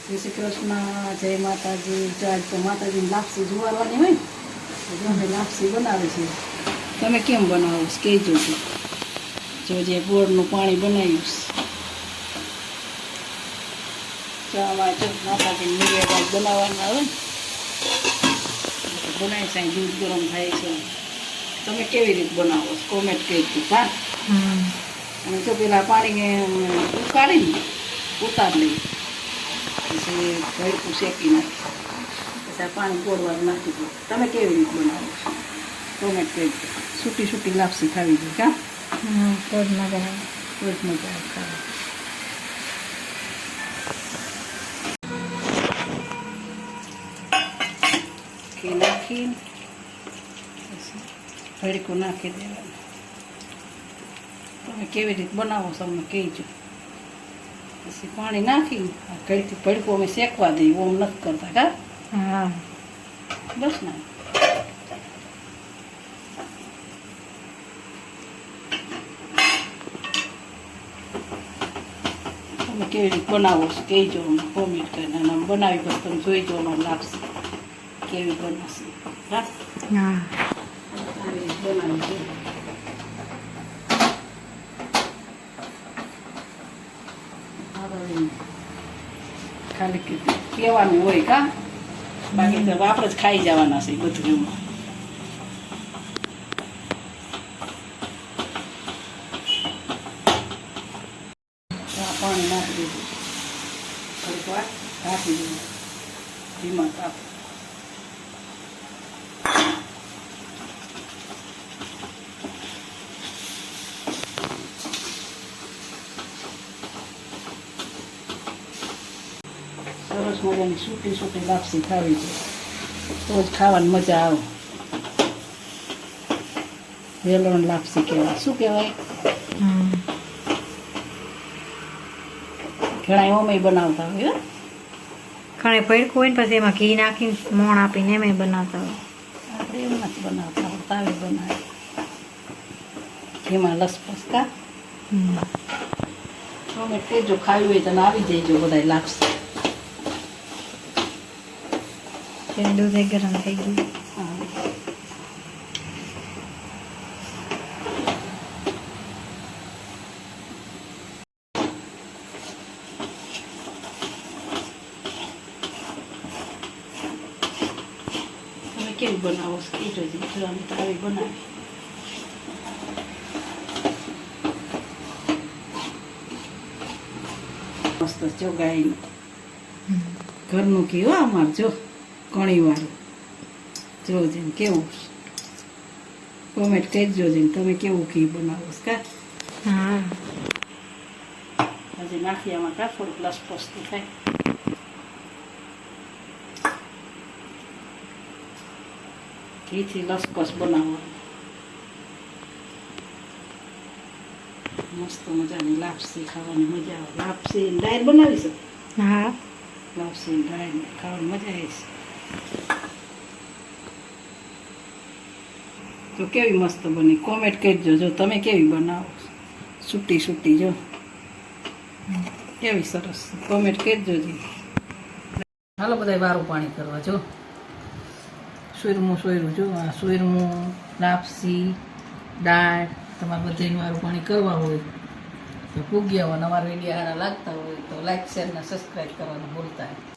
જય શ્રી કૃષ્ણ, જય માતાજી. આજ તો માતાજીની લાપસી જોવાની હોય તો અમે લાપસી બનાવે છે. તમે કેમ બનાવો છો કહેજો. જો જે ગોળનું પાણી બનાવ્યું ચામાં જો માતાજીની નિવેદન બનાવવાના હોય બનાવી સાંઈ દૂધ ગરમ થાય છે. તમે કેવી રીતે બનાવો છો કોમેન્ટ કહેજો. હા, અને જો પેલા પાણીને ઉકાળીને ઉતાર લઈએ, પછી ભડકું શેકી નાખી, પછી આ પાણી ગોળવાનું નાખી દો. તમે કેવી રીતે બનાવો છો કોમેન્ટ કહેજો. સૂટી સૂટી લાપસી ખાવી જોઈએ. કા ખૂબ મજા આવે. ખૂબ મજા આવે ખાવા. ઘી નાખીને ભડકું નાખી દેવાનું. તમે કેવી રીતે બનાવો છો અમને કહેજો. પછી પાણી નાખી ઘડીથી ભડકું અમે શેકવા દઈએ. ઓમ નથી કરતા. કા હા, બસ ના તમે કેવી રીતે બનાવો છો કહેજો. અમને કોમેન્ટ કરીને અને આમ બનાવી પછી તમે જોઈજો અમારે લાગશે કેવી બનાવશે. હા, હા, આવી રીતે બનાવજો. ખાલી કહેવાનું હોય. કા બાકી તો આપણે જ ખાઈ જવાના છે બધું. એમાં પાણી નાખી દીધું, થોડીક વાર ઢાંકી દીધું ધીમા તાપ. સરસ મજાની સૂટી સૂટી લાપસી ખાવી છે તો જ ખાવાની મજા આવે. વેલણ લાપસી કહેવાય. શું કહેવાય? ઘણા ઓમે બનાવતા હોય. ઘણે ભડકું હોય ને પછી એમાં ઘી નાખીને મોણ આપીને એમ બનાવતા હોય. આપણે એમ નથી બનાવતા, આપણે તાવે બનાવે ઘીમાં લસપસ. કા તમે કહેજો ખાવી હોય તો આવી જઈજો બધા લાપસી. ત્યારે દૂધ ગરમ થઈ ગયું. તમે કેવી બનાવો છો કહેજો. જો અમે તો આવી બનાવી. મસ્ત જો ગાયનું ઘરનું ઘી હો અમારે. જો કણીવાળું જોજે કેવું. કોમેન્ટ કરજો જઈને તમે કેવું ઘી બનાવો છો. કા હા, હજી નાખી આમાં. કા થોડુંક લસપસતું થાય. ઘીથી લસપસ બનાવવાનું. મસ્ત મજાની લાપસી ખાવાની મજા આવે. લાપસી ડાયર બનાવી છે. હા, લાપસી ડાયર ખાવાની મજા આવે છે. તો કેવી મસ્ત બની કોમેન્ટ કરજો. જો તમે કેવી બનાવો સૂટી સૂટી. જો કેવી સરસ કોમેન્ટ કરજો જી. હાલો બધા વારું પાણી કરવા. જો સોયરું જો આ સોયરું લાપસી દાળ. તમારે બધાનું વારું પાણી કરવા હોય તો પૂગ્યા હોય. અમારા વિડીયો સારા લાગતા હોય તો લાઈક શેર ને સબસ્ક્રાઈબ કરવાનું ભૂલતા.